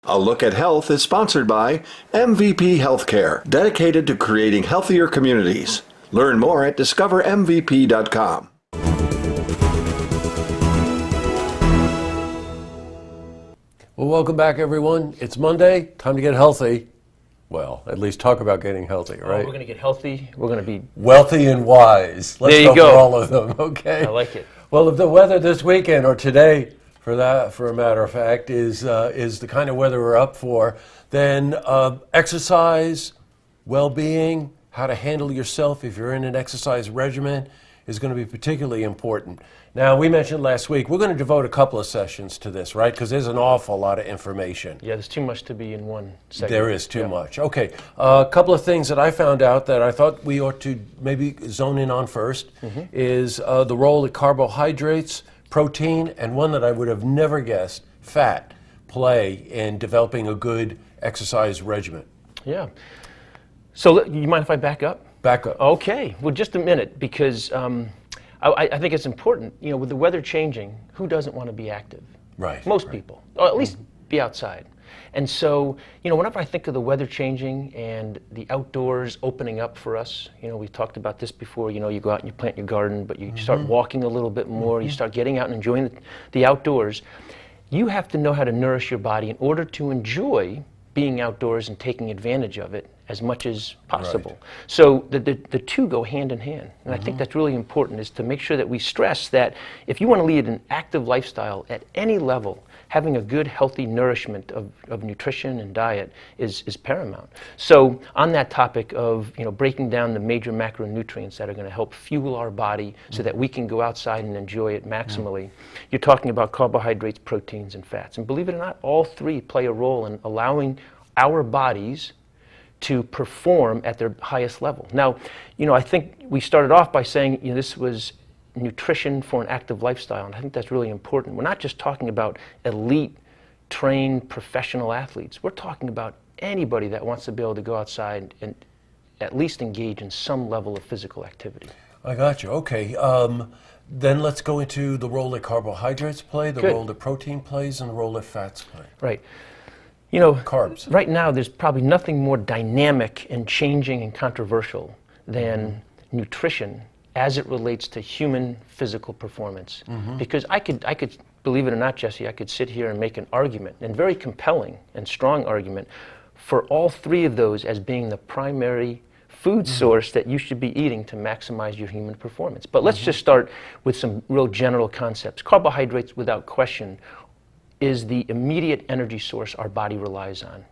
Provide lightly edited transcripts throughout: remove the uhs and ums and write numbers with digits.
A Look at Health is sponsored by MVP Healthcare, dedicated to creating healthier communities. Learn more at discovermvp.com. Well, welcome back, everyone. It's Monday. Time to get healthy. Well, at least talk about getting healthy, right? We're going to get healthy. We're going to be wealthy and wise. Let's there you go go. for all of them, okay? I like it. Well, if the weather this weekend or today, for a matter of fact, is the kind of weather we're up for, then exercise, well-being, how to handle yourself if you're in an exercise regimen is going to be particularly important. Now, we mentioned last week, we're going to devote a couple of sessions to this, right? Because there's an awful lot of information. Yeah, there's too much to be in one segment. There is too much. Okay, a couple of things that I found out that I thought we ought to maybe zone in on first is the role that carbohydrates, protein, and one that I would have never guessed, fat, play in developing a good exercise regimen. Yeah. So you mind if I back up? Back up. Okay. Well, just a minute, because I think it's important. You know, with the weather changing, who doesn't want to be active? Right. Most people, or at least be outside. And so, you know, whenever I think of the weather changing and the outdoors opening up for us, you know, we talked about this before, you know, you go out and you plant your garden, but you start walking a little bit more, you start getting out and enjoying the outdoors. You have to know how to nourish your body in order to enjoy being outdoors and taking advantage of it as much as possible. Right. So the two go hand in hand. And I think that's really important, is to make sure that we stress that if you want to lead an active lifestyle at any level, having a good, healthy nourishment of nutrition and diet is paramount. So on that topic of, you know, breaking down the major macronutrients that are going to help fuel our body so that we can go outside and enjoy it maximally, you're talking about carbohydrates, proteins, and fats. And believe it or not, all three play a role in allowing our bodies to perform at their highest level. Now, you know, I think we started off by saying, you know, this was nutrition for an active lifestyle, and I think that's really important. We're not just talking about elite, trained, professional athletes. We're talking about anybody that wants to be able to go outside and at least engage in some level of physical activity. I got you. Okay. Then let's go into the role that carbohydrates play, the role that protein plays, and the role that fats play. Right. You know, carbs. Right now, there's probably nothing more dynamic and changing and controversial than nutrition as it relates to human physical performance. Because I could, believe it or not, Jesse, I could sit here and make an argument, and very compelling and strong argument, for all three of those as being the primary food source that you should be eating to maximize your human performance. But let's just start with some real general concepts. Carbohydrates, without question, is the immediate energy source our body relies on.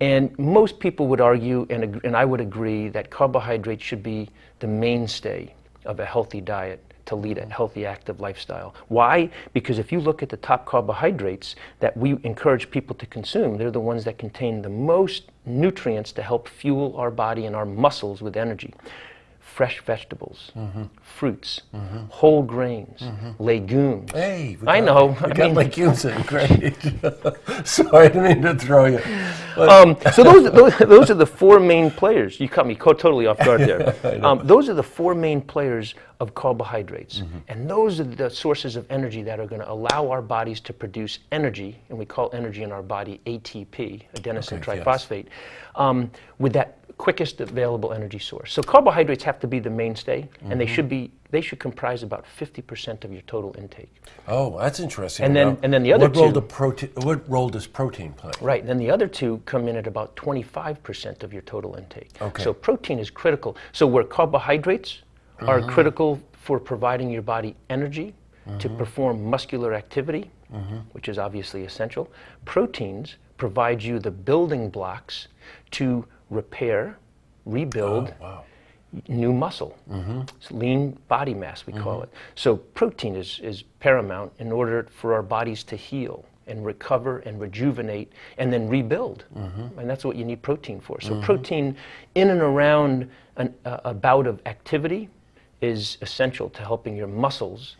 And most people would argue, and I would agree, that carbohydrates should be the mainstay of a healthy diet to lead a healthy, active lifestyle. Why? Because if you look at the top carbohydrates that we encourage people to consume, they're the ones that contain the most nutrients to help fuel our body and our muscles with energy. Fresh vegetables, fruits, whole grains, legumes. Hey, I know. We got legumes in, great. Sorry, I didn't mean to throw you. So those are the four main players. You caught me totally off guard there. Those are the four main players of carbohydrates. And those are the sources of energy that are going to allow our bodies to produce energy, and we call energy in our body ATP, adenosine triphosphate, with that quickest available energy source. So carbohydrates have to be the mainstay, and they should comprise about 50% of your total intake. Oh, that's interesting. And then the other what role does protein play? Right, and then the other two come in at about 25% of your total intake. Okay. So protein is critical. So where carbohydrates are critical for providing your body energy to perform muscular activity, which is obviously essential, proteins provide you the building blocks to repair, rebuild new muscle. It's lean body mass, we call it. So protein is paramount in order for our bodies to heal and recover and rejuvenate and then rebuild. And that's what you need protein for. So protein in and around a bout of activity is essential to helping your muscles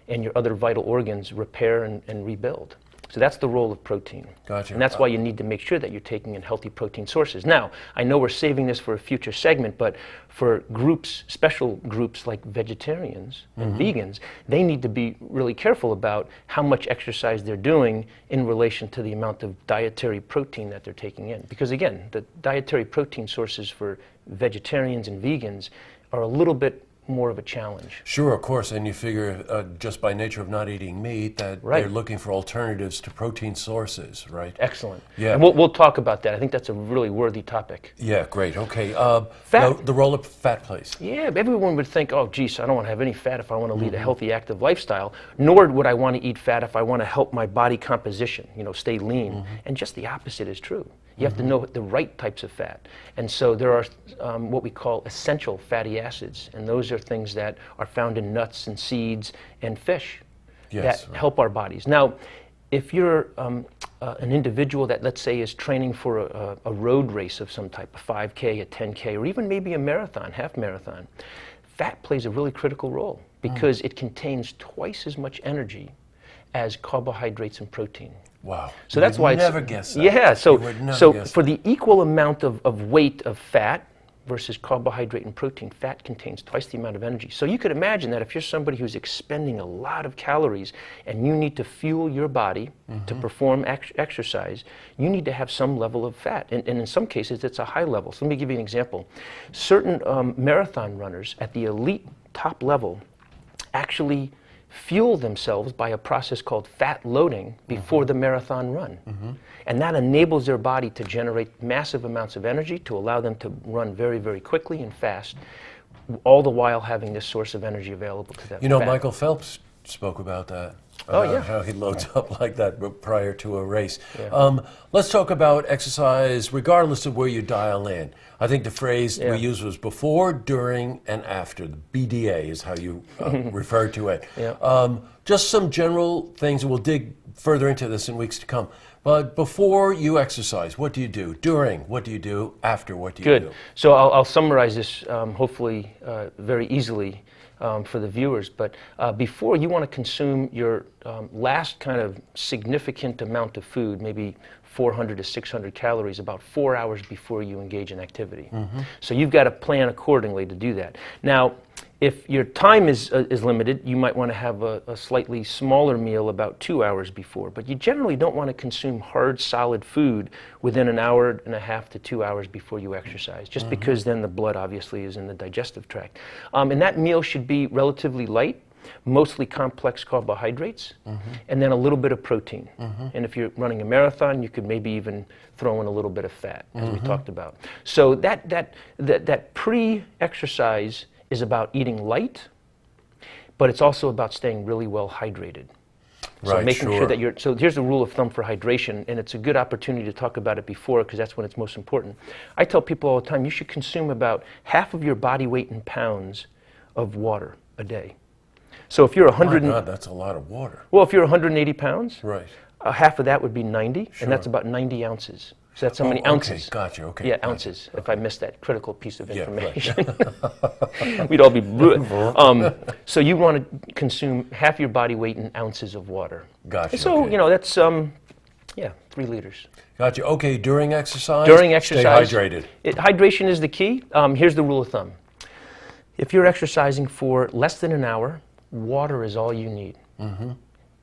and your other vital organs repair and rebuild. So that's the role of protein. Gotcha. And that's why you need to make sure that you're taking in healthy protein sources. Now, I know we're saving this for a future segment, but for groups, special groups like vegetarians and vegans, they need to be really careful about how much exercise they're doing in relation to the amount of dietary protein that they're taking in. Because again, the dietary protein sources for vegetarians and vegans are a little bit more of a challenge. Sure, of course, and you figure just by nature of not eating meat that they're looking for alternatives to protein sources, right? Excellent. Yeah. And we'll talk about that. I think that's a really worthy topic. Yeah, great. Okay. Fat. The role of fat, please. Yeah, everyone would think, oh, geez, I don't want to have any fat if I want to lead a healthy, active lifestyle, nor would I want to eat fat if I want to help my body composition, stay lean. And just the opposite is true. You have to know the right types of fat. And so there are what we call essential fatty acids, and those are things that are found in nuts and seeds and fish that help our bodies. Now, if you're an individual that, let's say, is training for a road race of some type, a 5K, a 10K, or even maybe a marathon, half marathon, fat plays a really critical role because it contains twice as much energy as carbohydrates and protein. Wow. So that's why never guess that. Yeah, so guess for the equal amount of weight of fat versus carbohydrate and protein, fat contains twice the amount of energy. So you could imagine that if you're somebody who's expending a lot of calories and you need to fuel your body to perform exercise, you need to have some level of fat. And in some cases, it's a high level. So let me give you an example. Certain marathon runners at the elite top level actually fuel themselves by a process called fat loading before the marathon run. And that enables their body to generate massive amounts of energy to allow them to run very, very quickly and fast, all the while having this source of energy available to them. Fat. Michael Phelps spoke about that. How he loads up like that prior to a race. Yeah. Let's talk about exercise regardless of where you dial in. I think the phrase we used was before, during, and after. The BDA is how you referred to it. Yeah. Just some general things, and we'll dig further into this in weeks to come. But before you exercise, what do you do? During, what do you do? After, what do you do? Good. So I'll summarize this hopefully very easily for the viewers. But before, you want to consume your last kind of significant amount of food, maybe 400 to 600 calories, about 4 hours before you engage in activity. So you've got to plan accordingly to do that. Now, if your time is limited, you might want to have a slightly smaller meal about 2 hours before. But you generally don't want to consume hard, solid food within an hour and a half to 2 hours before you exercise, just because then the blood obviously is in the digestive tract. And that meal should be relatively light, mostly complex carbohydrates, and then a little bit of protein. And if you're running a marathon, you could maybe even throw in a little bit of fat, as we talked about. So that pre-exercise is about eating light, but it's also about staying really well hydrated. So making sure that so here's the rule of thumb for hydration, and it's a good opportunity to talk about it before because that's when it's most important. I tell people all the time, you should consume about half of your body weight in pounds of water a day. So if you're 100, my God, that's a lot of water. Well, if you're 180 pounds, half of that would be 90, and that's about 90 ounces. So that's how many ounces. Okay, gotcha. Okay. Yeah, ounces. If I missed that critical piece of information, we'd all be so you want to consume half your body weight in ounces of water. Gotcha. So that's 3 liters. Gotcha. Okay, during exercise. During exercise, stay hydrated. Hydration is the key. Here's the rule of thumb: if you're exercising for less than an hour, water is all you need.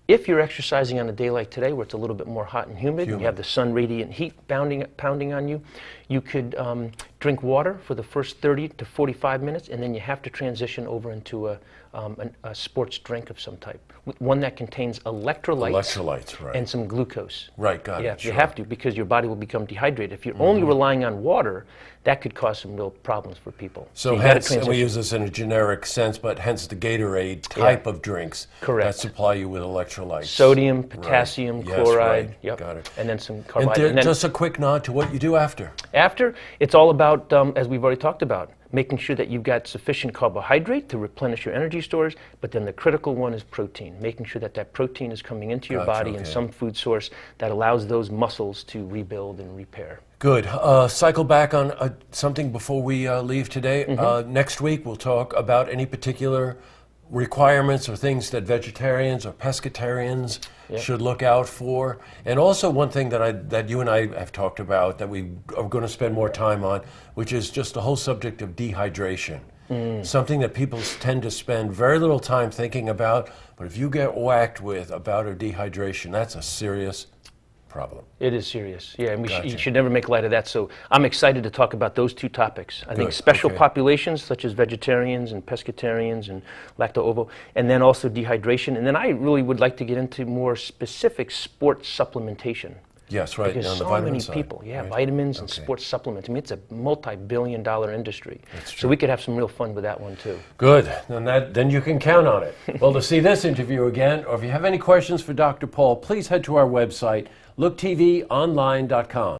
If you're exercising on a day like today where it's a little bit more hot and humid, and you have the sun radiant heat pounding on you, you could drink water for the first 30 to 45 minutes, and then you have to transition over into a sports drink of some type. One that contains electrolytes and some glucose. Right, got it. Yeah, you have to, because your body will become dehydrated. If you're only relying on water, that could cause some real problems for people. So hence, and we use this in a generic sense, but hence the Gatorade type of drinks that supply you with electrolytes. Sodium, potassium, chloride. Yes, got it. And then some carbohydrates. And just a quick nod to what you do after. After, it's all about, as we've already talked about, making sure that you've got sufficient carbohydrate to replenish your energy stores, but then the critical one is protein, making sure that that protein is coming into your body in some food source that allows those muscles to rebuild and repair. Good. Cycle back on something before we leave today. Next week we'll talk about any particular requirements or things that vegetarians or pescatarians should look out for. And also one thing that you and I have talked about that we are going to spend more time on, which is just the whole subject of dehydration. Something that people tend to spend very little time thinking about, but if you get whacked with a bout of dehydration, that's a serious problem. It is serious, yeah, and Gotcha. you should never make light of that. So I'm excited to talk about those two topics. I think Good, special okay. populations such as vegetarians and pescatarians and lacto-ovo, and then also dehydration. And then I really would like to get into more specific sports supplementation. Yes, right, Because on the so vitamin many side, people, right? vitamins and Okay. sports supplements. I mean, it's a multi-billion-dollar industry. That's So true. we could have some real fun with that one too. Good. Then you can count on it. Well, to see this interview again, or if you have any questions for Dr. Paul, please head to our website, looktvonline.com.